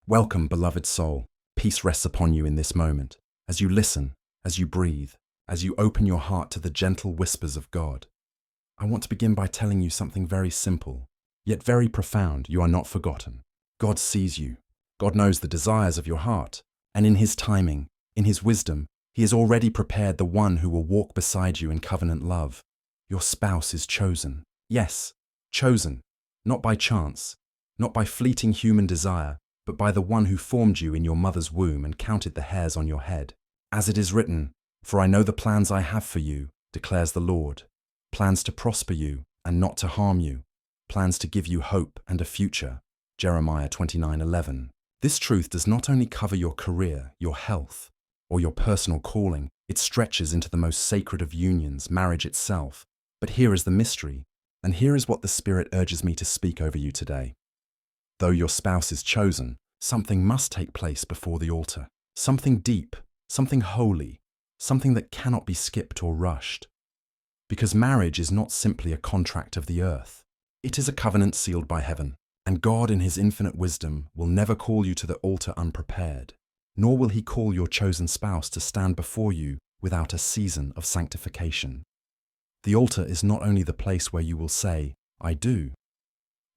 Welcome, beloved soul. Peace rests upon you in this moment, as you listen, as you breathe, as you open your heart to the gentle whispers of God. I want to begin by telling you something very simple, yet very profound. You are not forgotten. God sees you. God knows the desires of your heart, and in His timing, in His wisdom, He has already prepared the one who will walk beside you in covenant love. Your spouse is chosen. Yes, chosen, not by chance, not by fleeting human desire, but by the one who formed you in your mother's womb and counted the hairs on your head. As it is written, "For I know the plans I have for you, declares the Lord, plans to prosper you and not to harm you, plans to give you hope and a future." Jeremiah 29:11. This truth does not only cover your career, your health, or your personal calling, it stretches into the most sacred of unions, marriage itself. But here is the mystery, and here is what the Spirit urges me to speak over you today. Though your spouse is chosen, something must take place before the altar. Something deep, something holy, something that cannot be skipped or rushed. Because marriage is not simply a contract of the earth. It is a covenant sealed by heaven. And God in His infinite wisdom will never call you to the altar unprepared, nor will He call your chosen spouse to stand before you without a season of sanctification. The altar is not only the place where you will say, "I do."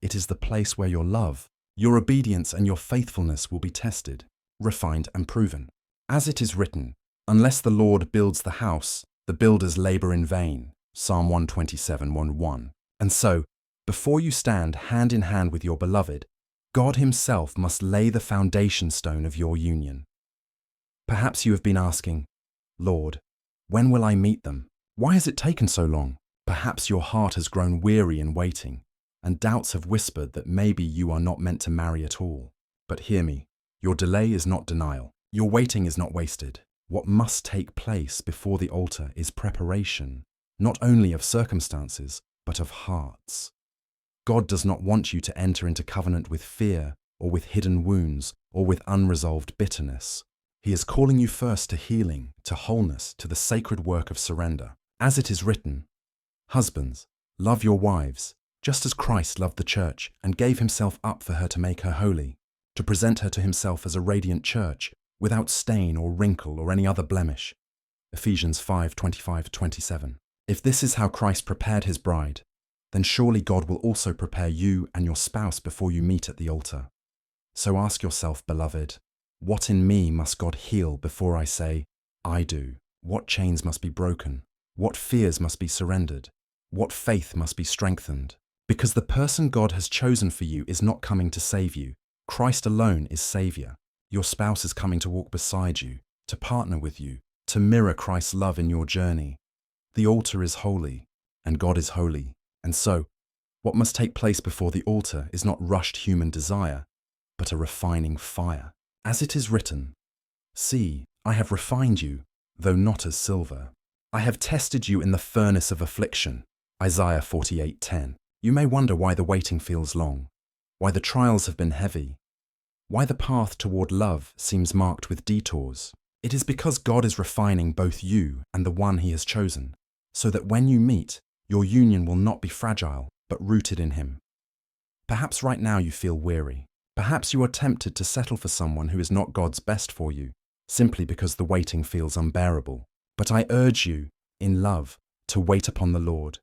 It is the place where your love, your obedience and your faithfulness will be tested, refined and proven. As it is written, "Unless the Lord builds the house, the builders labor in vain." Psalm 127:1. And so, before you stand hand in hand with your beloved, God Himself must lay the foundation stone of your union. Perhaps you have been asking, "Lord, when will I meet them? Why has it taken so long?" Perhaps your heart has grown weary in waiting, and doubts have whispered that maybe you are not meant to marry at all. But hear me, your delay is not denial. Your waiting is not wasted. What must take place before the altar is preparation, not only of circumstances, but of hearts. God does not want you to enter into covenant with fear, or with hidden wounds, or with unresolved bitterness. He is calling you first to healing, to wholeness, to the sacred work of surrender. As it is written, "Husbands, love your wives, just as Christ loved the church and gave Himself up for her to make her holy, to present her to Himself as a radiant church, without stain or wrinkle or any other blemish." Ephesians 5:25-27. If this is how Christ prepared His bride, then surely God will also prepare you and your spouse before you meet at the altar. So ask yourself, beloved, what in me must God heal before I say, "I do"? What chains must be broken? What fears must be surrendered? What faith must be strengthened? Because the person God has chosen for you is not coming to save you. Christ alone is Savior. Your spouse is coming to walk beside you, to partner with you, to mirror Christ's love in your journey. The altar is holy, and God is holy. And so, what must take place before the altar is not rushed human desire, but a refining fire. As it is written, "See, I have refined you, though not as silver. I have tested you in the furnace of affliction." Isaiah 48:10. You may wonder why the waiting feels long, why the trials have been heavy, why the path toward love seems marked with detours. It is because God is refining both you and the one He has chosen, so that when you meet, your union will not be fragile, but rooted in Him. Perhaps right now you feel weary. Perhaps you are tempted to settle for someone who is not God's best for you, simply because the waiting feels unbearable. But I urge you, in love, to wait upon the Lord.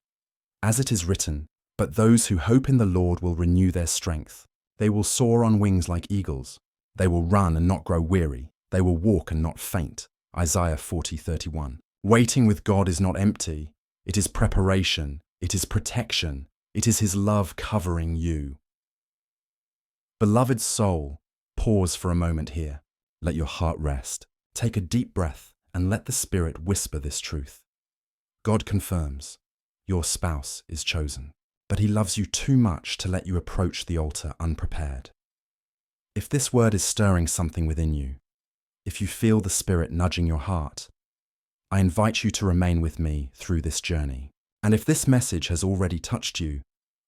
As it is written, "But those who hope in the Lord will renew their strength. They will soar on wings like eagles. They will run and not grow weary. They will walk and not faint." Isaiah 40:31. Waiting with God is not empty. It is preparation. It is protection. It is His love covering you. Beloved soul, pause for a moment here. Let your heart rest. Take a deep breath and let the Spirit whisper this truth. God confirms, your spouse is chosen, but He loves you too much to let you approach the altar unprepared. If this word is stirring something within you, if you feel the Spirit nudging your heart, I invite you to remain with me through this journey. And if this message has already touched you,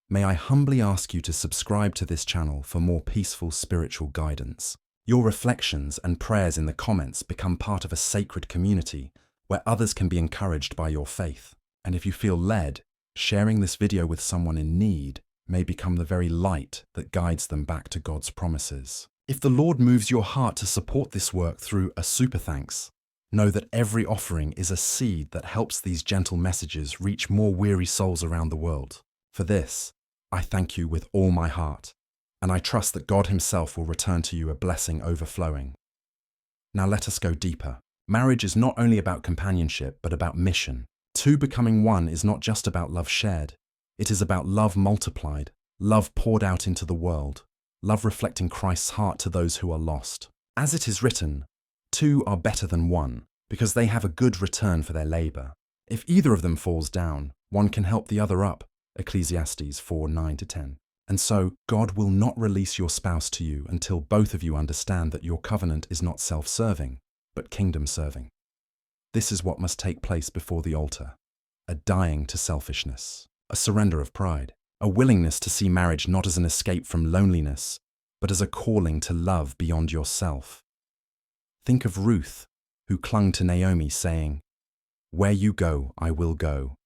may I humbly ask you to subscribe to this channel for more peaceful spiritual guidance. Your reflections and prayers in the comments become part of a sacred community where others can be encouraged by your faith. And if you feel led, sharing this video with someone in need may become the very light that guides them back to God's promises. If the Lord moves your heart to support this work through a super thanks, know that every offering is a seed that helps these gentle messages reach more weary souls around the world. For this, I thank you with all my heart, and I trust that God Himself will return to you a blessing overflowing. Now let us go deeper. Marriage is not only about companionship, but about mission. Two becoming one is not just about love shared. It is about love multiplied, love poured out into the world, love reflecting Christ's heart to those who are lost. As it is written, two are better than one, because they have a good return for their labor. If either of them falls down, one can help the other up. Ecclesiastes 4:9-10. And so, God will not release your spouse to you until both of you understand that your covenant is not self-serving, but kingdom-serving. This is what must take place before the altar: a dying to selfishness, a surrender of pride, a willingness to see marriage not as an escape from loneliness, but as a calling to love beyond yourself. Think of Ruth, who clung to Naomi, saying, "Where you go, I will go,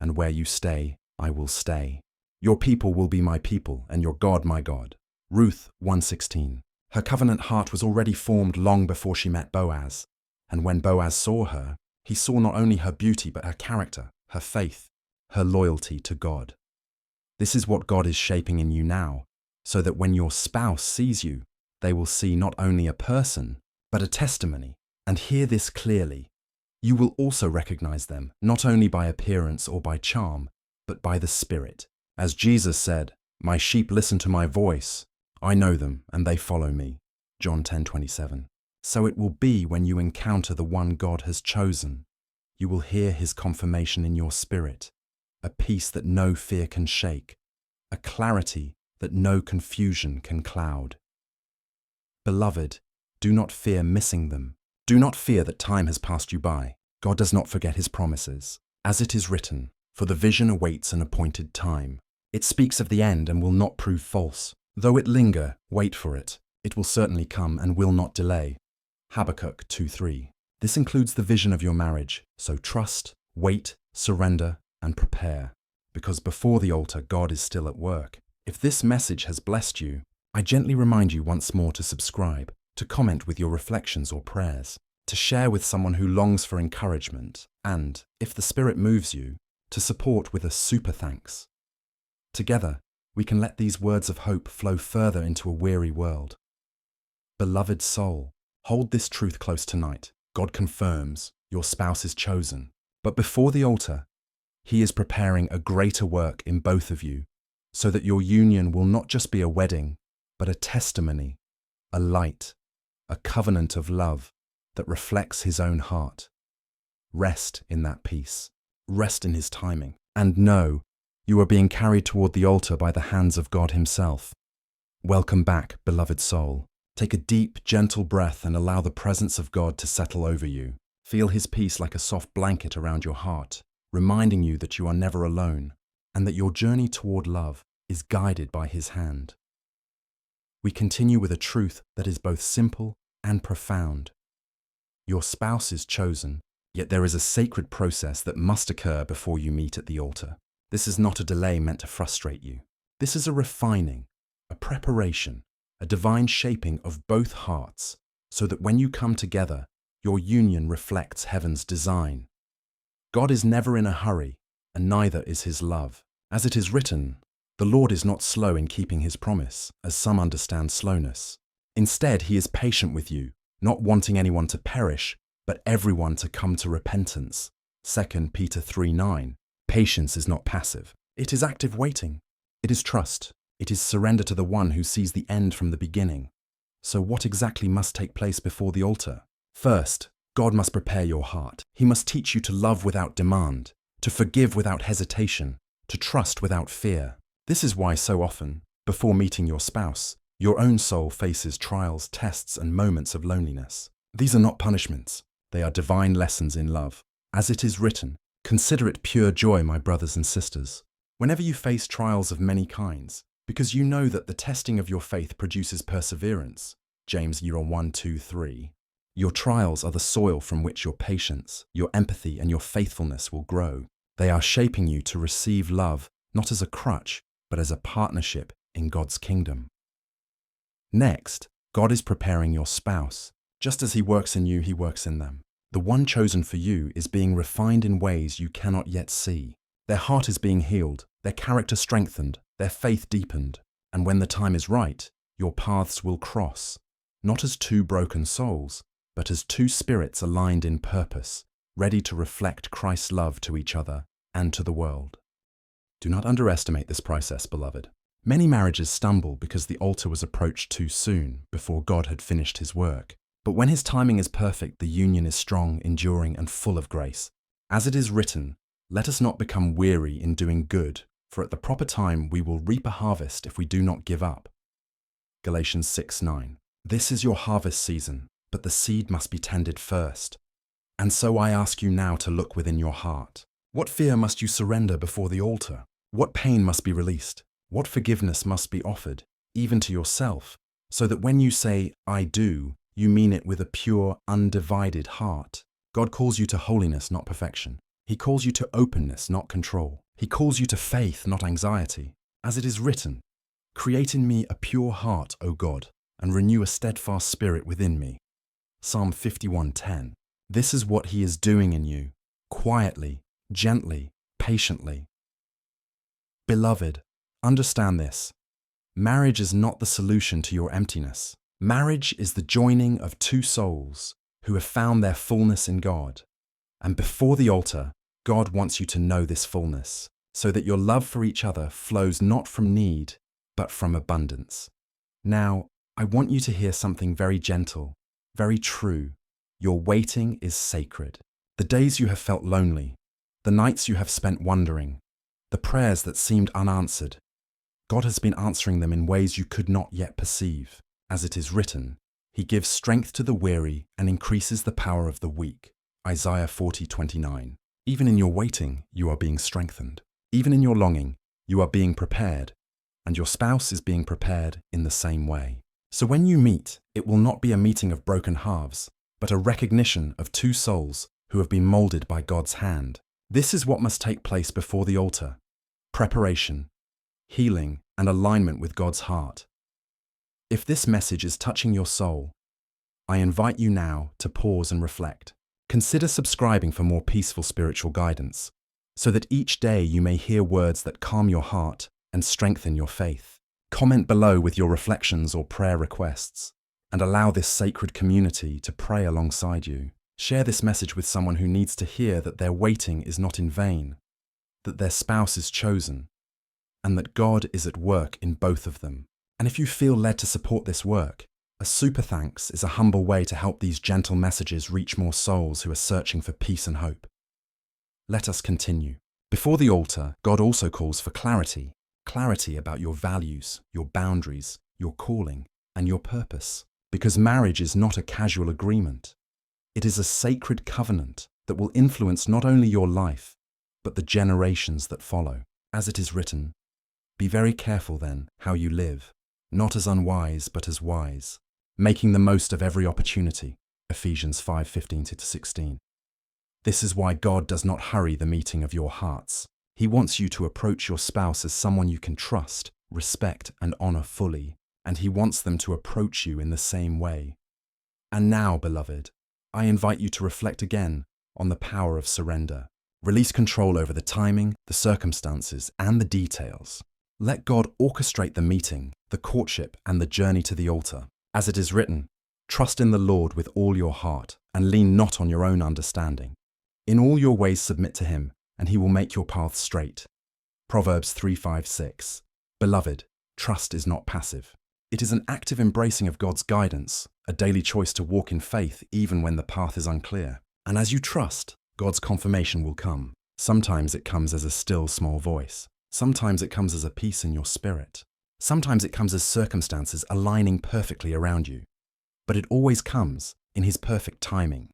and where you stay, I will stay. Your people will be my people, and your God my God." Ruth 1:16. Her covenant heart was already formed long before she met Boaz, and when Boaz saw her, he saw not only her beauty but her character, her faith, her loyalty to God. This is what God is shaping in you now, so that when your spouse sees you, they will see not only a person, but a testimony. And hear this clearly: you will also recognize them, not only by appearance or by charm, but by the Spirit. As Jesus said, "My sheep listen to my voice. I know them, and they follow me." John 10:27. So it will be when you encounter the one God has chosen. You will hear His confirmation in your spirit, a peace that no fear can shake, a clarity that no confusion can cloud. Beloved, do not fear missing them. Do not fear that time has passed you by. God does not forget His promises. As it is written, "For the vision awaits an appointed time." It speaks of the end and will not prove false. Though it linger, wait for it. It will certainly come and will not delay. Habakkuk 2:3. This includes the vision of your marriage, so trust, wait, surrender, and prepare. Because before the altar, God is still at work. If this message has blessed you, I gently remind you once more to subscribe, to comment with your reflections or prayers, to share with someone who longs for encouragement, and, if the Spirit moves you, to support with a super thanks. Together, we can let these words of hope flow further into a weary world. Beloved soul, hold this truth close tonight. God confirms your spouse is chosen, but before the altar, He is preparing a greater work in both of you, so that your union will not just be a wedding, but a testimony, a light, a covenant of love that reflects His own heart. Rest in that peace. Rest in His timing. And know you are being carried toward the altar by the hands of God Himself. Welcome back, beloved soul. Take a deep, gentle breath and allow the presence of God to settle over you. Feel His peace like a soft blanket around your heart, reminding you that you are never alone and that your journey toward love is guided by His hand. We continue with a truth that is both simple and profound. Your spouse is chosen, yet there is a sacred process that must occur before you meet at the altar. This is not a delay meant to frustrate you. This is a refining, a preparation, a divine shaping of both hearts, so that when you come together, your union reflects heaven's design. God is never in a hurry, and neither is His love. As it is written, "The Lord is not slow in keeping His promise, as some understand slowness. Instead, He is patient with you, not wanting anyone to perish, but everyone to come to repentance." 2 Peter 3:9. Patience is not passive. It is active waiting. It is trust. It is surrender to the one who sees the end from the beginning. So what exactly must take place before the altar? First, God must prepare your heart. He must teach you to love without demand, to forgive without hesitation, to trust without fear. This is why so often, before meeting your spouse, your own soul faces trials, tests, and moments of loneliness. These are not punishments. They are divine lessons in love. As it is written, "Consider it pure joy, my brothers and sisters, whenever you face trials of many kinds, because you know that the testing of your faith produces perseverance." James 1:2-3. Your trials are the soil from which your patience, your empathy, and your faithfulness will grow. They are shaping you to receive love, not as a crutch, but as a partnership in God's kingdom. Next, God is preparing your spouse. Just as He works in you, He works in them. The one chosen for you is being refined in ways you cannot yet see. Their heart is being healed, their character strengthened, their faith deepened. And when the time is right, your paths will cross, not as two broken souls, but as two spirits aligned in purpose, ready to reflect Christ's love to each other and to the world. Do not underestimate this process, beloved. Many marriages stumble because the altar was approached too soon, before God had finished His work. But when His timing is perfect, the union is strong, enduring, and full of grace. As it is written, let us not become weary in doing good, for at the proper time we will reap a harvest if we do not give up. Galatians 6:9. This is your harvest season, but the seed must be tended first. And so I ask you now to look within your heart. What fear must you surrender before the altar? What pain must be released? What forgiveness must be offered, even to yourself, so that when you say, I do, you mean it with a pure, undivided heart? God calls you to holiness, not perfection. He calls you to openness, not control. He calls you to faith, not anxiety. As it is written, create in me a pure heart, O God, and renew a steadfast spirit within me. Psalm 51:10. This is what He is doing in you, quietly, gently, patiently. Beloved, understand this. Marriage is not the solution to your emptiness. Marriage is the joining of two souls who have found their fullness in God. And before the altar, God wants you to know this fullness, so that your love for each other flows not from need, but from abundance. Now, I want you to hear something very gentle, very true. Your waiting is sacred. The days you have felt lonely, the nights you have spent wondering, the prayers that seemed unanswered, God has been answering them in ways you could not yet perceive. As it is written, He gives strength to the weary and increases the power of the weak. Isaiah 40:29. Even in your waiting, you are being strengthened. Even in your longing, you are being prepared, and your spouse is being prepared in the same way. So when you meet, it will not be a meeting of broken halves, but a recognition of two souls who have been molded by God's hand. This is what must take place before the altar: preparation, healing, and alignment with God's heart. If this message is touching your soul, I invite you now to pause and reflect. Consider subscribing for more peaceful spiritual guidance, so that each day you may hear words that calm your heart and strengthen your faith. Comment below with your reflections or prayer requests, and allow this sacred community to pray alongside you. Share this message with someone who needs to hear that their waiting is not in vain, that their spouse is chosen, and that God is at work in both of them. And if you feel led to support this work, a super thanks is a humble way to help these gentle messages reach more souls who are searching for peace and hope. Let us continue. Before the altar, God also calls for clarity. Clarity about your values, your boundaries, your calling, and your purpose. Because marriage is not a casual agreement. It is a sacred covenant that will influence not only your life, but the generations that follow. As it is written, be very careful then how you live, not as unwise but as wise, making the most of every opportunity. Ephesians 5:15-16. This is why God does not hurry the meeting of your hearts. He wants you to approach your spouse as someone you can trust, respect, and honor fully, and He wants them to approach you in the same way. And now, beloved, I invite you to reflect again on the power of surrender. Release control over the timing, the circumstances, and the details. Let God orchestrate the meeting, the courtship, and the journey to the altar. As it is written, trust in the Lord with all your heart, and lean not on your own understanding. In all your ways submit to Him, and He will make your paths straight. Proverbs 3:5-6. Beloved, trust is not passive. It is an active embracing of God's guidance, a daily choice to walk in faith even when the path is unclear. And as you trust, God's confirmation will come. Sometimes it comes as a still small voice. Sometimes it comes as a peace in your spirit. Sometimes it comes as circumstances aligning perfectly around you. But it always comes in His perfect timing.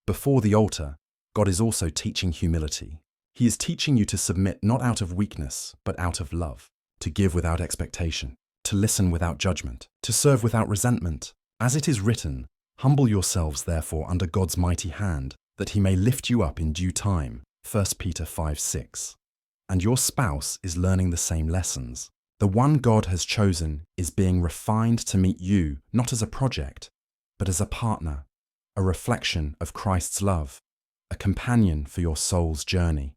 Before the altar, God is also teaching humility. He is teaching you to submit not out of weakness, but out of love, to give without expectation, to listen without judgment, to serve without resentment. As it is written, humble yourselves therefore under God's mighty hand, that He may lift you up in due time. 1 Peter 5:6. And your spouse is learning the same lessons. The one God has chosen is being refined to meet you not as a project, but as a partner, a reflection of Christ's love, a companion for your soul's journey.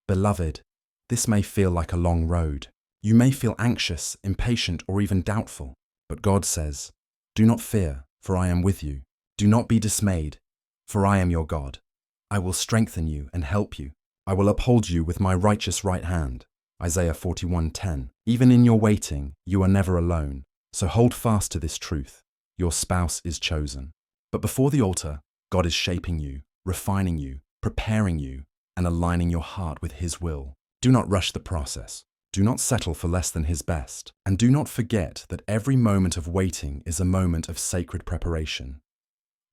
Beloved, this may feel like a long road. You may feel anxious, impatient, or even doubtful, but God says, "Do not fear, for I am with you. Do not be dismayed, for I am your God. I will strengthen you and help you. I will uphold you with my righteous right hand." Isaiah 41:10. Even in your waiting, you are never alone. So hold fast to this truth. Your spouse is chosen. But before the altar, God is shaping you, refining you, preparing you, and aligning your heart with His will. Do not rush the process. Do not settle for less than His best. And do not forget that every moment of waiting is a moment of sacred preparation.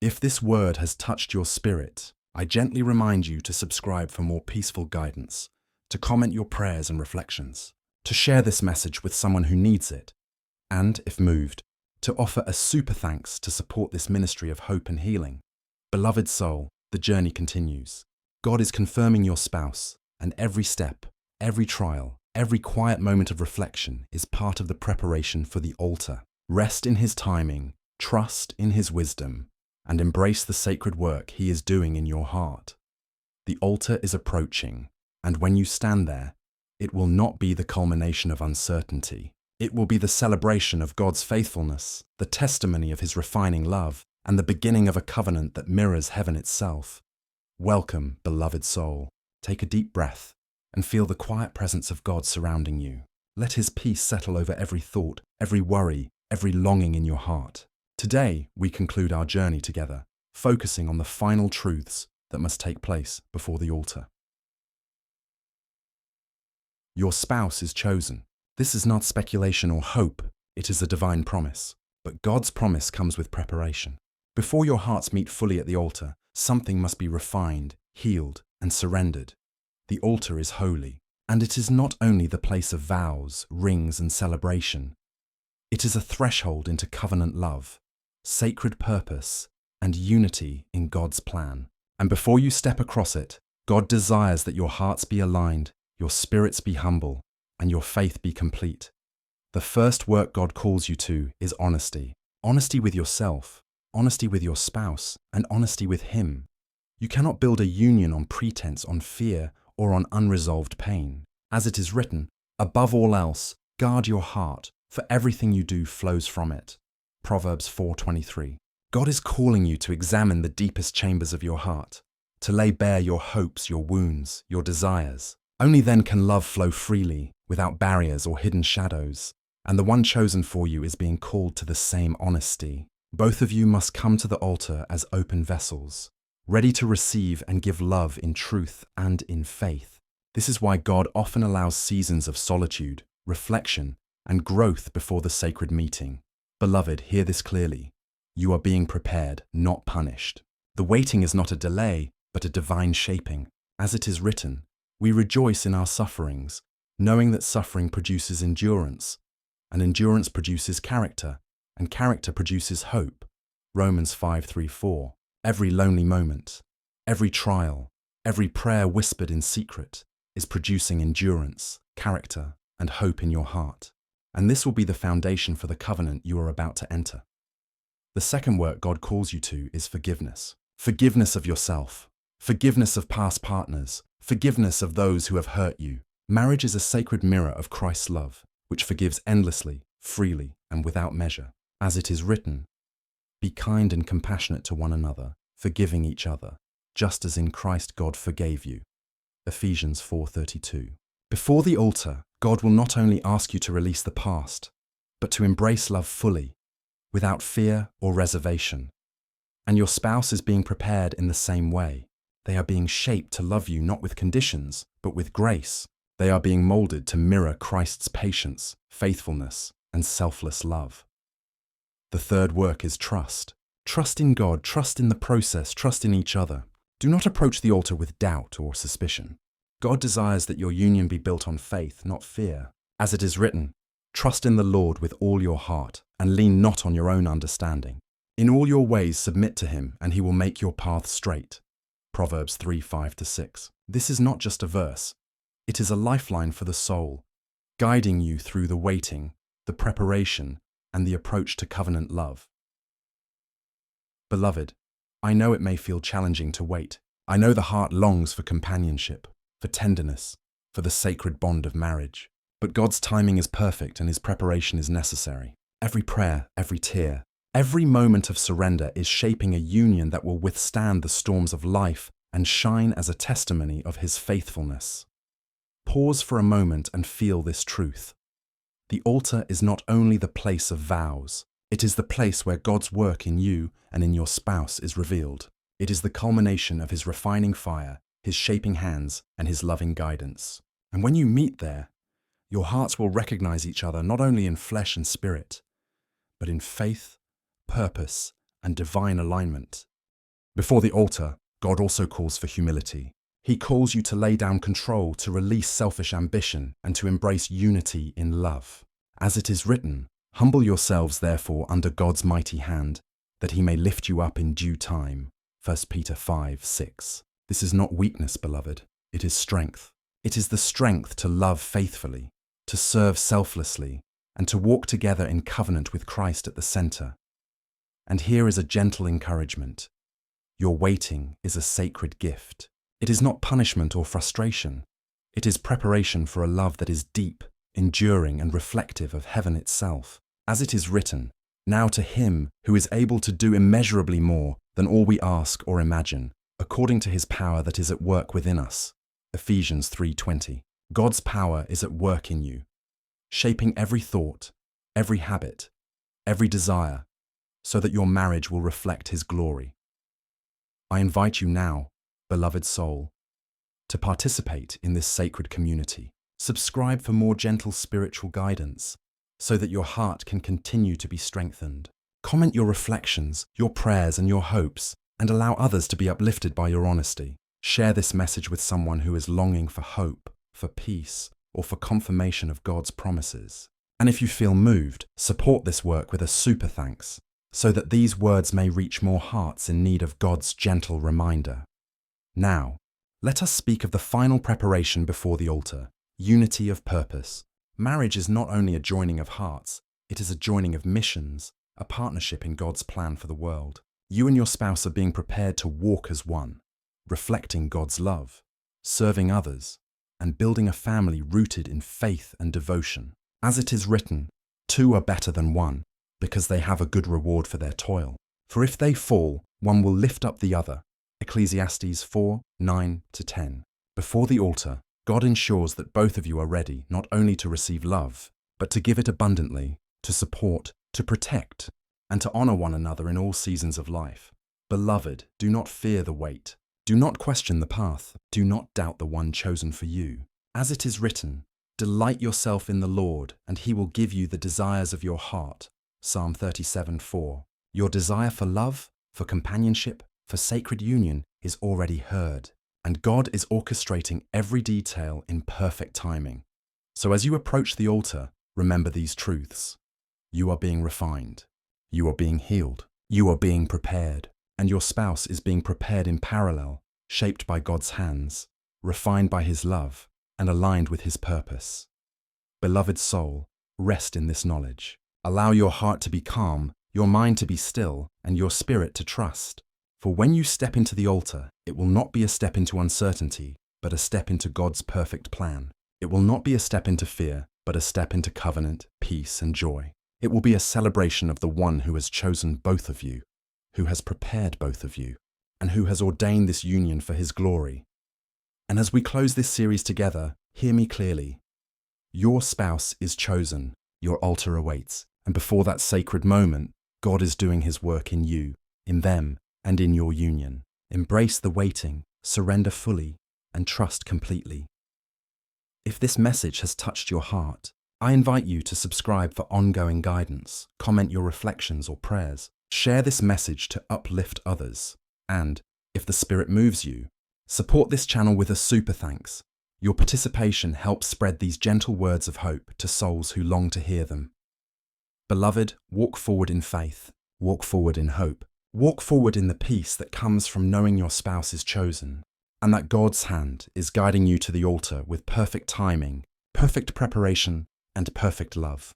If this word has touched your spirit, I gently remind you to subscribe for more peaceful guidance, to comment your prayers and reflections, to share this message with someone who needs it, and, if moved, to offer a super thanks to support this ministry of hope and healing. Beloved soul, the journey continues. God is confirming your spouse, and every step, every trial, every quiet moment of reflection is part of the preparation for the altar. Rest in His timing, trust in His wisdom, and embrace the sacred work He is doing in your heart. The altar is approaching, and when you stand there, it will not be the culmination of uncertainty. It will be the celebration of God's faithfulness, the testimony of His refining love, and the beginning of a covenant that mirrors heaven itself. Welcome, beloved soul. Take a deep breath and feel the quiet presence of God surrounding you. Let His peace settle over every thought, every worry, every longing in your heart. Today, we conclude our journey together, focusing on the final truths that must take place before the altar. Your spouse is chosen. This is not speculation or hope, it is a divine promise. But God's promise comes with preparation. Before your hearts meet fully at the altar, something must be refined, healed, and surrendered. The altar is holy, and it is not only the place of vows, rings, and celebration. It is a threshold into covenant love, sacred purpose, and unity in God's plan. And before you step across it, God desires that your hearts be aligned, your spirits be humble, and your faith be complete. The first work God calls you to is honesty. Honesty with yourself, honesty with your spouse, and honesty with Him. You cannot build a union on pretense, on fear, or on unresolved pain. As it is written, above all else, guard your heart, for everything you do flows from it. Proverbs 4:23. God is calling you to examine the deepest chambers of your heart, to lay bare your hopes, your wounds, your desires. Only then can love flow freely, without barriers or hidden shadows. And the one chosen for you is being called to the same honesty. Both of you must come to the altar as open vessels, ready to receive and give love in truth and in faith. This is why God often allows seasons of solitude, reflection, and growth before the sacred meeting. Beloved, hear this clearly. You are being prepared, not punished. The waiting is not a delay, but a divine shaping. As it is written, we rejoice in our sufferings, knowing that suffering produces endurance, and endurance produces character, and character produces hope. Romans 5:3-4. Every lonely moment, every trial, every prayer whispered in secret is producing endurance, character, and hope in your heart. And this will be the foundation for the covenant you are about to enter. The second work God calls you to is forgiveness. Forgiveness of yourself, forgiveness of past partners, forgiveness of those who have hurt you. Marriage is a sacred mirror of Christ's love, which forgives endlessly, freely, and without measure. As it is written, be kind and compassionate to one another, forgiving each other, just as in Christ God forgave you. Ephesians 4:32. Before the altar, God will not only ask you to release the past, but to embrace love fully, without fear or reservation. And your spouse is being prepared in the same way. They are being shaped to love you not with conditions, but with grace. They are being molded to mirror Christ's patience, faithfulness, and selfless love. The third work is trust. Trust in God, trust in the process, trust in each other. Do not approach the altar with doubt or suspicion. God desires that your union be built on faith, not fear. As it is written, trust in the Lord with all your heart, and lean not on your own understanding. In all your ways submit to Him, and He will make your path straight. Proverbs 3:5-6. This is not just a verse. It is a lifeline for the soul. guiding you through the waiting, the preparation, and the approach to covenant love. Beloved, I know it may feel challenging to wait. I know the heart longs for companionship, for tenderness, for the sacred bond of marriage. But God's timing is perfect and His preparation is necessary. Every prayer, every tear, every moment of surrender is shaping a union that will withstand the storms of life and shine as a testimony of His faithfulness. Pause for a moment and feel this truth. The altar is not only the place of vows, it is the place where God's work in you and in your spouse is revealed. It is the culmination of His refining fire, His shaping hands, and His loving guidance. And when you meet there, your hearts will recognize each other not only in flesh and spirit, but in faith, purpose, and divine alignment. Before the altar, God also calls for humility. He calls you to lay down control, to release selfish ambition, and to embrace unity in love. As it is written, "Humble yourselves, therefore, under God's mighty hand, that He may lift you up in due time." 1 Peter 5:6. This is not weakness, beloved. It is strength. It is the strength to love faithfully, to serve selflessly, and to walk together in covenant with Christ at the center. And here is a gentle encouragement. Your waiting is a sacred gift. It is not punishment or frustration. It is preparation for a love that is deep, enduring, and reflective of heaven itself. As it is written, "Now to Him who is able to do immeasurably more than all we ask or imagine, according to His power that is at work within us." Ephesians 3:20. God's power is at work in you, shaping every thought, every habit, every desire, so that your marriage will reflect His glory. I invite you now, beloved soul, to participate in this sacred community. Subscribe for more gentle spiritual guidance, so that your heart can continue to be strengthened. Comment your reflections, your prayers, and your hopes, and allow others to be uplifted by your honesty. Share this message with someone who is longing for hope, for peace, or for confirmation of God's promises. And if you feel moved, support this work with a super thanks, so that these words may reach more hearts in need of God's gentle reminder. Now, let us speak of the final preparation before the altar, unity of purpose. Marriage is not only a joining of hearts, it is a joining of missions, a partnership in God's plan for the world. You and your spouse are being prepared to walk as one, reflecting God's love, serving others, and building a family rooted in faith and devotion. As it is written, "Two are better than one, because they have a good reward for their toil. For if they fall, one will lift up the other." Ecclesiastes 4:9-10. Before the altar, God ensures that both of you are ready not only to receive love, but to give it abundantly, to support, to protect, and to honor one another in all seasons of life. Beloved, do not fear the wait. Do not question the path. Do not doubt the one chosen for you. As it is written, "Delight yourself in the Lord, and He will give you the desires of your heart." Psalm 37:4. Your desire for love, for companionship, for sacred union is already heard, and God is orchestrating every detail in perfect timing. So as you approach the altar, remember these truths. You are being refined. You are being healed. You are being prepared. And your spouse is being prepared in parallel, shaped by God's hands, refined by His love, and aligned with His purpose. Beloved soul, rest in this knowledge. Allow your heart to be calm, your mind to be still, and your spirit to trust. For when you step into the altar, it will not be a step into uncertainty, but a step into God's perfect plan. It will not be a step into fear, but a step into covenant, peace, and joy. It will be a celebration of the one who has chosen both of you, who has prepared both of you, and who has ordained this union for His glory. And as we close this series together, hear me clearly. Your spouse is chosen, your altar awaits, and before that sacred moment, God is doing His work in you, in them, and in your union. Embrace the waiting, surrender fully, and trust completely. If this message has touched your heart, I invite you to subscribe for ongoing guidance, comment your reflections or prayers, share this message to uplift others, and, if the Spirit moves you, support this channel with a super thanks. Your participation helps spread these gentle words of hope to souls who long to hear them. Beloved, walk forward in faith, walk forward in hope, walk forward in the peace that comes from knowing your spouse is chosen, and that God's hand is guiding you to the altar with perfect timing perfect preparation, and perfect love.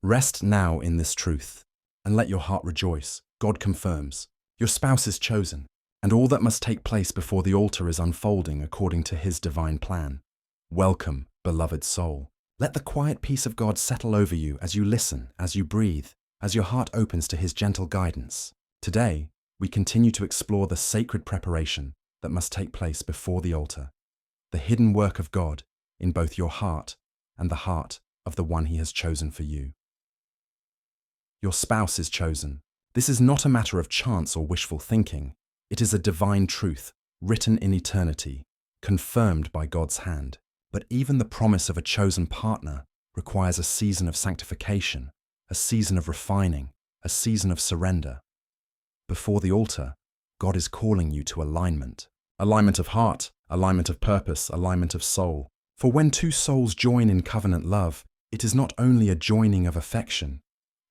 Rest now in this truth, and let your heart rejoice. God confirms. Your spouse is chosen, and all that must take place before the altar is unfolding according to His divine plan. Welcome, beloved soul. Let the quiet peace of God settle over you as you listen, as you breathe, as your heart opens to His gentle guidance. Today, we continue to explore the sacred preparation that must take place before the altar, the hidden work of God in both your heart and the heart of the one He has chosen for you. Your spouse is chosen. This is not a matter of chance or wishful thinking. It is a divine truth, written in eternity, confirmed by God's hand. But even the promise of a chosen partner requires a season of sanctification, a season of refining, a season of surrender. Before the altar, God is calling you to alignment. Alignment of heart, alignment of purpose, alignment of soul. For when two souls join in covenant love, it is not only a joining of affection,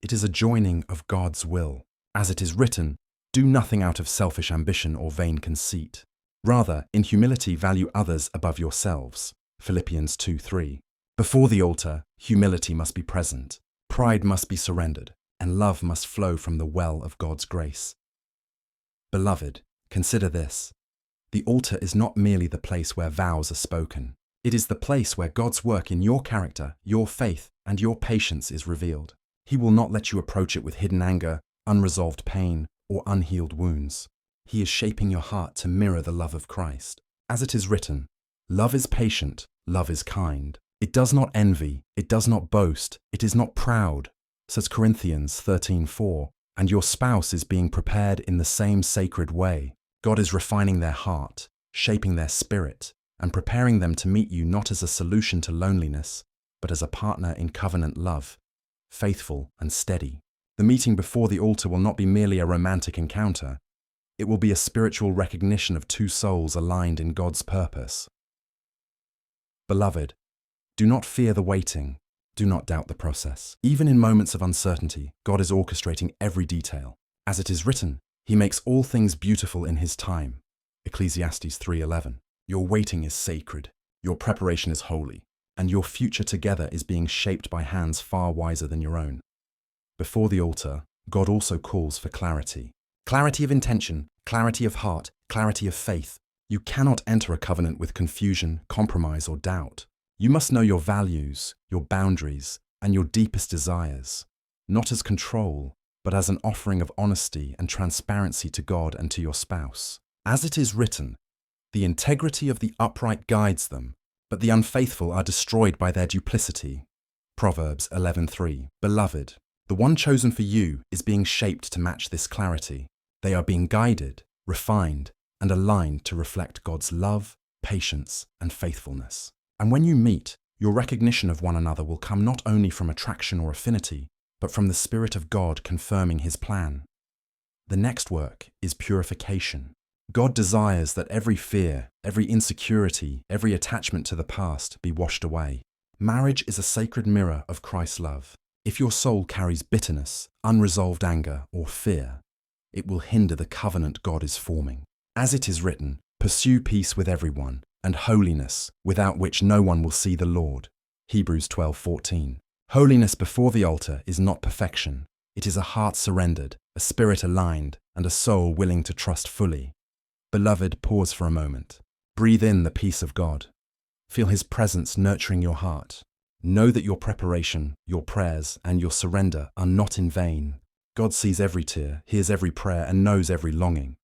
it is a joining of God's will. As it is written, do nothing out of selfish ambition or vain conceit. Rather, in humility value others above yourselves. Philippians 2:3. Before the altar, humility must be present, pride must be surrendered, and love must flow from the well of God's grace. Beloved, consider this. The altar is not merely the place where vows are spoken. It is the place where God's work in your character, your faith, and your patience is revealed. He will not let you approach it with hidden anger, unresolved pain, or unhealed wounds. He is shaping your heart to mirror the love of Christ. As it is written, love is patient, love is kind. It does not envy, it does not boast, it is not proud, says Corinthians 13:4. And your spouse is being prepared in the same sacred way. God is refining their heart, shaping their spirit, and preparing them to meet you not as a solution to loneliness, but as a partner in covenant love, faithful and steady. The meeting before the altar will not be merely a romantic encounter. It will be a spiritual recognition of two souls aligned in God's purpose. Beloved, do not fear the waiting. Do not doubt the process. Even in moments of uncertainty, God is orchestrating every detail. As it is written, He makes all things beautiful in His time. Ecclesiastes 3:11. Your waiting is sacred, your preparation is holy, and your future together is being shaped by hands far wiser than your own. Before the altar, God also calls for clarity. Clarity of intention, clarity of heart, clarity of faith. You cannot enter a covenant with confusion, compromise, or doubt. You must know your values, your boundaries, and your deepest desires, not as control, but as an offering of honesty and transparency to God and to your spouse. As it is written, the integrity of the upright guides them, but the unfaithful are destroyed by their duplicity. Proverbs 11:3. Beloved, the one chosen for you is being shaped to match this clarity. They are being guided, refined, and aligned to reflect God's love, patience, and faithfulness. And when you meet, your recognition of one another will come not only from attraction or affinity, but from the Spirit of God confirming His plan. The next work is purification. God desires that every fear, every insecurity, every attachment to the past be washed away. Marriage is a sacred mirror of Christ's love. If your soul carries bitterness, unresolved anger, or fear, it will hinder the covenant God is forming. As it is written, pursue peace with everyone, and holiness, without which no one will see the Lord. Hebrews 12:14. Holiness before the altar is not perfection. It is a heart surrendered, a spirit aligned, and a soul willing to trust fully. Beloved, pause for a moment. Breathe in the peace of God. Feel His presence nurturing your heart. Know that your preparation, your prayers, and your surrender are not in vain. God sees every tear, hears every prayer, and knows every longing.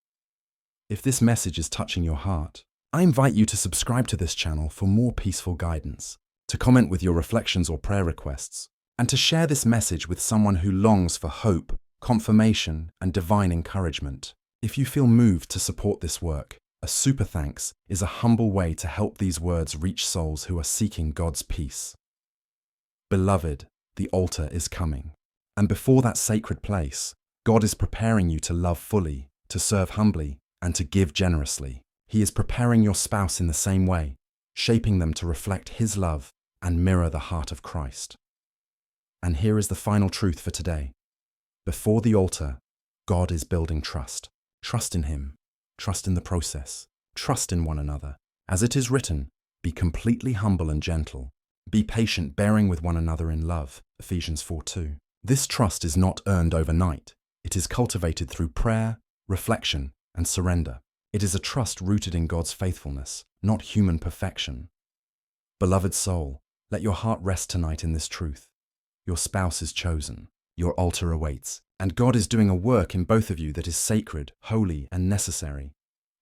If this message is touching your heart, I invite you to subscribe to this channel for more peaceful guidance, to comment with your reflections or prayer requests, and to share this message with someone who longs for hope, confirmation, and divine encouragement. If you feel moved to support this work, a super thanks is a humble way to help these words reach souls who are seeking God's peace. Beloved, the altar is coming. And before that sacred place, God is preparing you to love fully, to serve humbly, and to give generously. He is preparing your spouse in the same way, shaping them to reflect His love and mirror the heart of Christ. And here is the final truth for today. Before the altar, God is building trust. Trust in Him. Trust in the process. Trust in one another. As it is written, be completely humble and gentle. Be patient, bearing with one another in love. Ephesians 4:2. This trust is not earned overnight. It is cultivated through prayer, reflection, and surrender. It is a trust rooted in God's faithfulness, not human perfection. Beloved soul, let your heart rest tonight in this truth. Your spouse is chosen, your altar awaits, and God is doing a work in both of you that is sacred, holy, and necessary.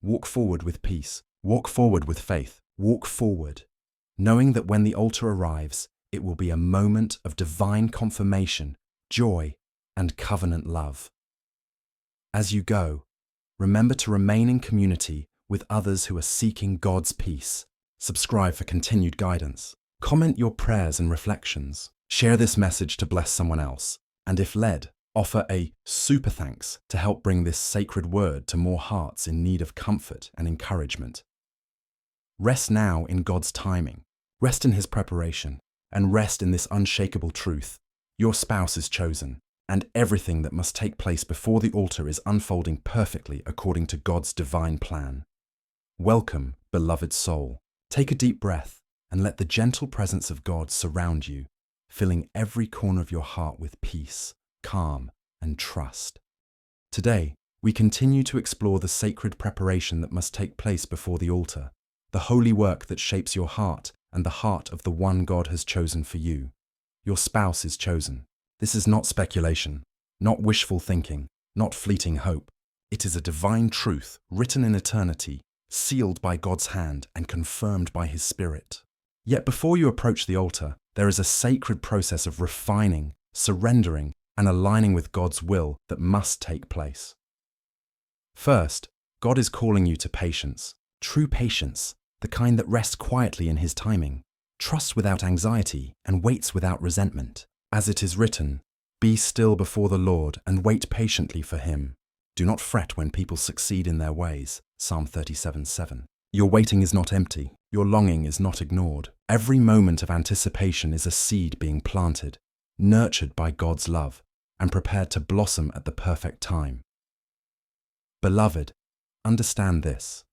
Walk forward with peace. Walk forward with faith. Walk forward, knowing that when the altar arrives, it will be a moment of divine confirmation, joy, and covenant love. As you go, remember to remain in community with others who are seeking God's peace. Subscribe for continued guidance. Comment your prayers and reflections. Share this message to bless someone else. And if led, offer a super thanks to help bring this sacred word to more hearts in need of comfort and encouragement. Rest now in God's timing. Rest in His preparation. And rest in this unshakable truth. Your spouse is chosen, and everything that must take place before the altar is unfolding perfectly according to God's divine plan. Welcome, beloved soul. Take a deep breath and let the gentle presence of God surround you, filling every corner of your heart with peace, calm, and trust. Today, we continue to explore the sacred preparation that must take place before the altar, the holy work that shapes your heart and the heart of the one God has chosen for you. Your spouse is chosen. This is not speculation, not wishful thinking, not fleeting hope. It is a divine truth written in eternity, sealed by God's hand and confirmed by His Spirit. Yet before you approach the altar, there is a sacred process of refining, surrendering, and aligning with God's will that must take place. First, God is calling you to patience, true patience, the kind that rests quietly in His timing, trusts without anxiety, and waits without resentment. As it is written, "Be still before the Lord and wait patiently for Him. Do not fret when people succeed in their ways." Psalm 37:7. Your waiting is not empty. Your longing is not ignored. Every moment of anticipation is a seed being planted, nurtured by God's love, and prepared to blossom at the perfect time. Beloved, understand this.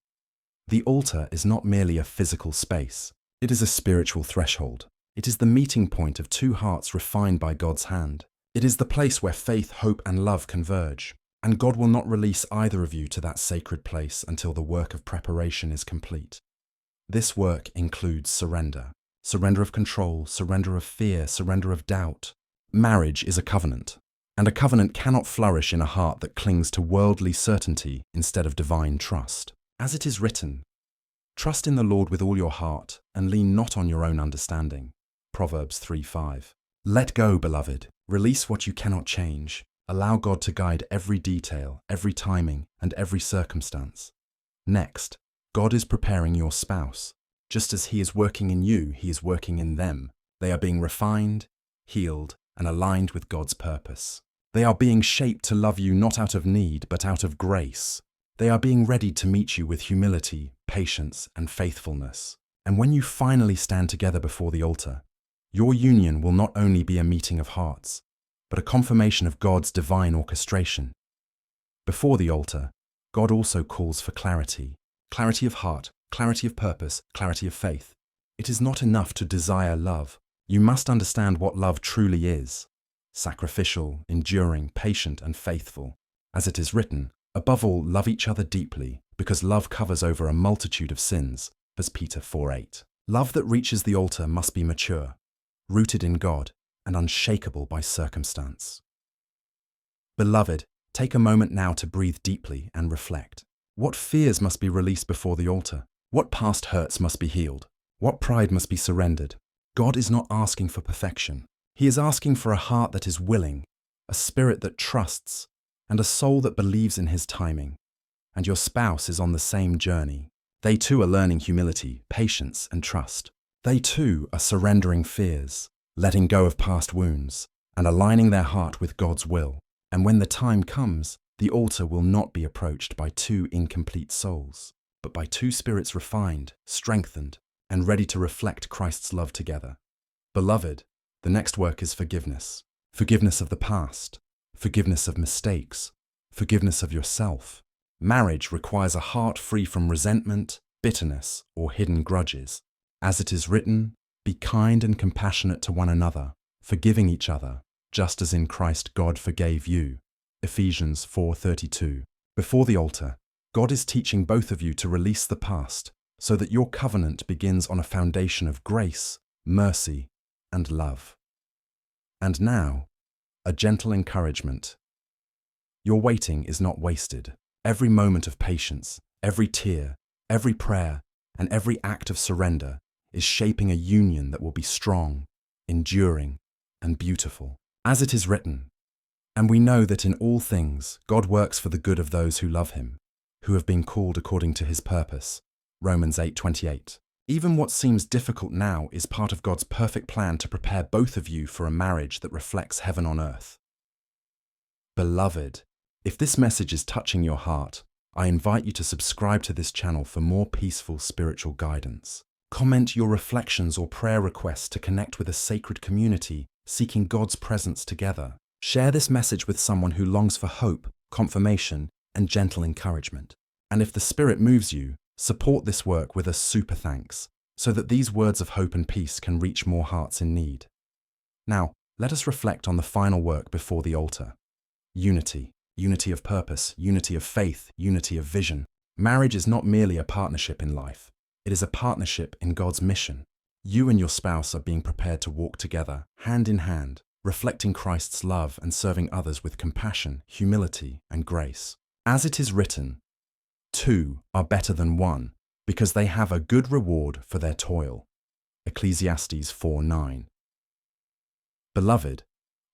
The altar is not merely a physical space. It is a spiritual threshold. It is the meeting point of two hearts refined by God's hand. It is the place where faith, hope, and love converge. And God will not release either of you to that sacred place until the work of preparation is complete. This work includes surrender. Surrender of control, surrender of fear, surrender of doubt. Marriage is a covenant, and a covenant cannot flourish in a heart that clings to worldly certainty instead of divine trust. As it is written, "Trust in the Lord with all your heart, and lean not on your own understanding." Proverbs 3:5. Let go, beloved. Release what you cannot change. Allow God to guide every detail, every timing, and every circumstance. Next, God is preparing your spouse. Just as He is working in you, He is working in them. They are being refined, healed, and aligned with God's purpose. They are being shaped to love you not out of need, but out of grace. They are being ready to meet you with humility, patience, and faithfulness. And when you finally stand together before the altar, your union will not only be a meeting of hearts, but a confirmation of God's divine orchestration. Before the altar, God also calls for clarity. Clarity of heart, clarity of purpose, clarity of faith. It is not enough to desire love. You must understand what love truly is. Sacrificial, enduring, patient, and faithful. As it is written, above all, love each other deeply, because love covers over a multitude of sins. 1 Peter 4:8. Love that reaches the altar must be mature, rooted in God, and unshakable by circumstance. Beloved, take a moment now to breathe deeply and reflect. What fears must be released before the altar? What past hurts must be healed? What pride must be surrendered? God is not asking for perfection. He is asking for a heart that is willing, a spirit that trusts, and a soul that believes in His timing. And your spouse is on the same journey. They too are learning humility, patience, and trust. They too are surrendering fears, letting go of past wounds, and aligning their heart with God's will. And when the time comes, the altar will not be approached by two incomplete souls, but by two spirits refined, strengthened, and ready to reflect Christ's love together. Beloved, the next work is forgiveness. Forgiveness of the past, forgiveness of mistakes, forgiveness of yourself. Marriage requires a heart free from resentment, bitterness, or hidden grudges. As it is written, Be kind and compassionate to one another, forgiving each other, just as in Christ God forgave you. Ephesians 4:32. Before the altar, God is teaching both of you to release the past so that your covenant begins on a foundation of grace, mercy, and love. And now, a gentle encouragement. Your waiting is not wasted. Every moment of patience, every tear, every prayer, and every act of surrender is shaping a union that will be strong, enduring, and beautiful. As it is written, and we know that in all things God works for the good of those who love him, who have been called according to his purpose. Romans 8:28. Even what seems difficult now is part of God's perfect plan to prepare both of you for a marriage that reflects heaven on earth. Beloved, if this message is touching your heart, I invite you to subscribe to this channel for more peaceful spiritual guidance. Comment your reflections or prayer requests to connect with a sacred community seeking God's presence together. Share this message with someone who longs for hope, confirmation, and gentle encouragement. And if the Spirit moves you, support this work with a super thanks, so that these words of hope and peace can reach more hearts in need. Now, let us reflect on the final work before the altar. Unity. Unity of purpose, unity of faith, unity of vision. Marriage is not merely a partnership in life. It is a partnership in God's mission. You and your spouse are being prepared to walk together, hand in hand, reflecting Christ's love and serving others with compassion, humility, and grace. As it is written, two are better than one, because they have a good reward for their toil. Ecclesiastes 4:9. Beloved,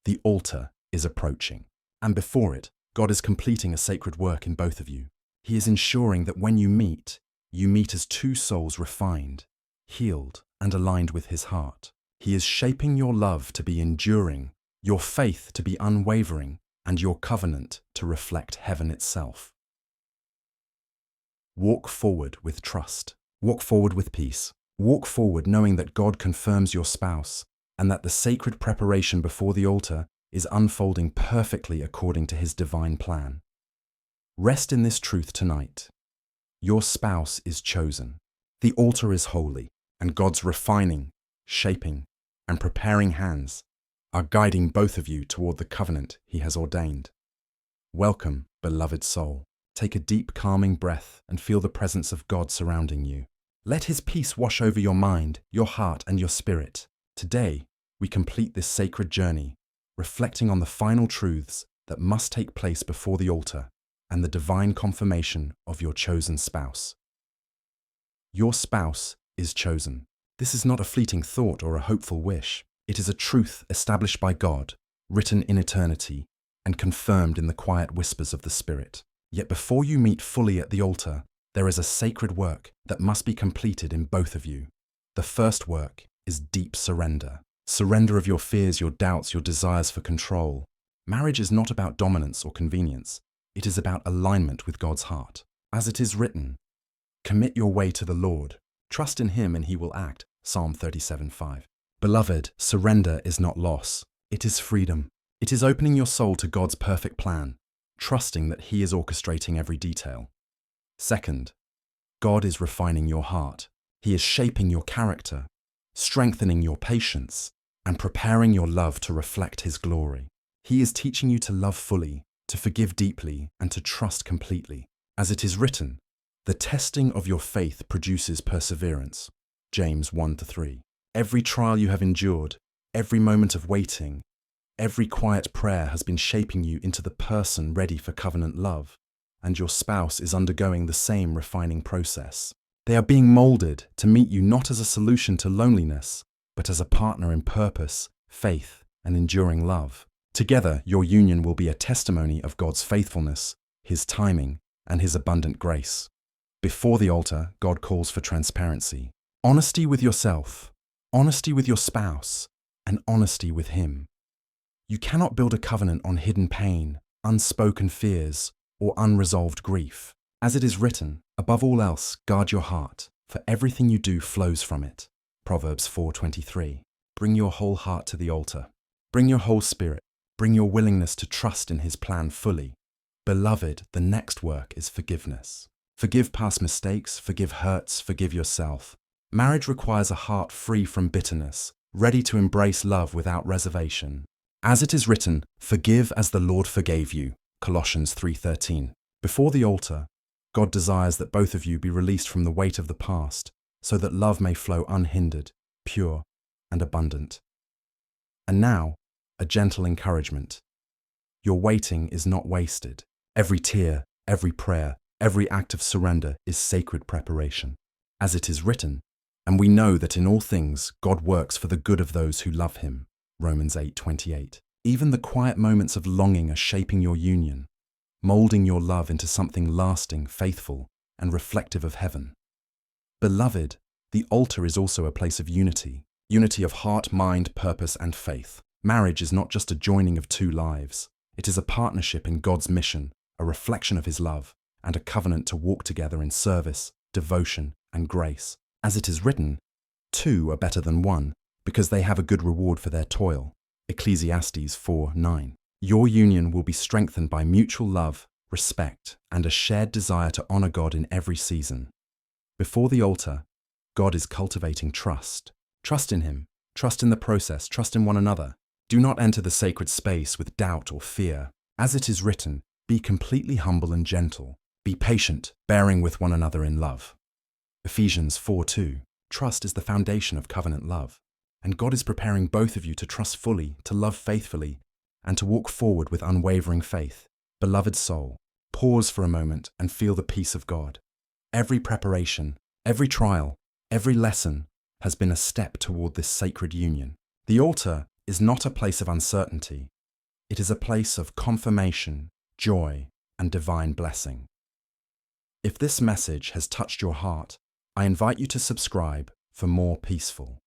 the altar is approaching, and before it, God is completing a sacred work in both of you. He is ensuring that when you meet as two souls refined, healed, and aligned with his heart. He is shaping your love to be enduring, your faith to be unwavering, and your covenant to reflect heaven itself. Walk forward with trust. Walk forward with peace. Walk forward knowing that God confirms your spouse and that the sacred preparation before the altar is unfolding perfectly according to his divine plan. Rest in this truth tonight. Your spouse is chosen. The altar is holy, and God's refining, shaping, and preparing hands are guiding both of you toward the covenant he has ordained. Welcome, beloved soul. Take a deep, calming breath and feel the presence of God surrounding you. Let his peace wash over your mind, your heart, and your spirit. Today, we complete this sacred journey, reflecting on the final truths that must take place before the altar and the divine confirmation of your chosen spouse. Your spouse is chosen. This is not a fleeting thought or a hopeful wish. It is a truth established by God, written in eternity, and confirmed in the quiet whispers of the Spirit. Yet before you meet fully at the altar, there is a sacred work that must be completed in both of you. The first work is deep surrender. Surrender of your fears, your doubts, your desires for control. Marriage is not about dominance or convenience. It is about alignment with God's heart. As it is written, commit your way to the Lord. Trust in him and he will act. Psalm 37:5. Beloved, surrender is not loss. It is freedom. It is opening your soul to God's perfect plan, trusting that he is orchestrating every detail. Second, God is refining your heart. He is shaping your character, strengthening your patience, and preparing your love to reflect his glory. He is teaching you to love fully, to forgive deeply, and to trust completely. As it is written, the testing of your faith produces perseverance. James 1-3. Every trial you have endured, every moment of waiting, every quiet prayer has been shaping you into the person ready for covenant love, and your spouse is undergoing the same refining process. They are being molded to meet you not as a solution to loneliness, but as a partner in purpose, faith, and enduring love. Together, your union will be a testimony of God's faithfulness, his timing, and his abundant grace. Before the altar, God calls for transparency. Honesty with yourself, honesty with your spouse, and honesty with him. You cannot build a covenant on hidden pain, unspoken fears, or unresolved grief. As it is written, above all else, guard your heart, for everything you do flows from it. Proverbs 4:23. Bring your whole heart to the altar. Bring your whole spirit. Bring your willingness to trust in his plan fully. Beloved, the next work is forgiveness. Forgive past mistakes, forgive hurts, forgive yourself. Marriage requires a heart free from bitterness, ready to embrace love without reservation. As it is written, "Forgive as the Lord forgave you," Colossians 3:13. Before the altar, God desires that both of you be released from the weight of the past, so that love may flow unhindered, pure, and abundant. And now, a gentle encouragement. Your waiting is not wasted. Every tear, every prayer, every act of surrender is sacred preparation. As it is written, "And we know that in all things God works for the good of those who love him," Romans 8:28. Even the quiet moments of longing are shaping your union, molding your love into something lasting, faithful, and reflective of heaven. Beloved, the altar is also a place of unity of heart, mind, purpose, and faith. Marriage is not just a joining of two lives. It is a partnership in God's mission, a reflection of his love, and a covenant to walk together in service, devotion, and grace. As it is written, "Two are better than one, because they have a good reward for their toil." Ecclesiastes 4:9. Your union will be strengthened by mutual love, respect, and a shared desire to honor God in every season. Before the altar, God is cultivating trust. Trust in him, trust in the process, trust in one another. Do not enter the sacred space with doubt or fear. As it is written, be completely humble and gentle. Be patient, bearing with one another in love. Ephesians 4:2. Trust is the foundation of covenant love, and God is preparing both of you to trust fully, to love faithfully, and to walk forward with unwavering faith. Beloved soul, pause for a moment and feel the peace of God. Every preparation, every trial, every lesson has been a step toward this sacred union. The altar is not a place of uncertainty. It is a place of confirmation, joy, and divine blessing. If this message has touched your heart, I invite you to subscribe for more peaceful,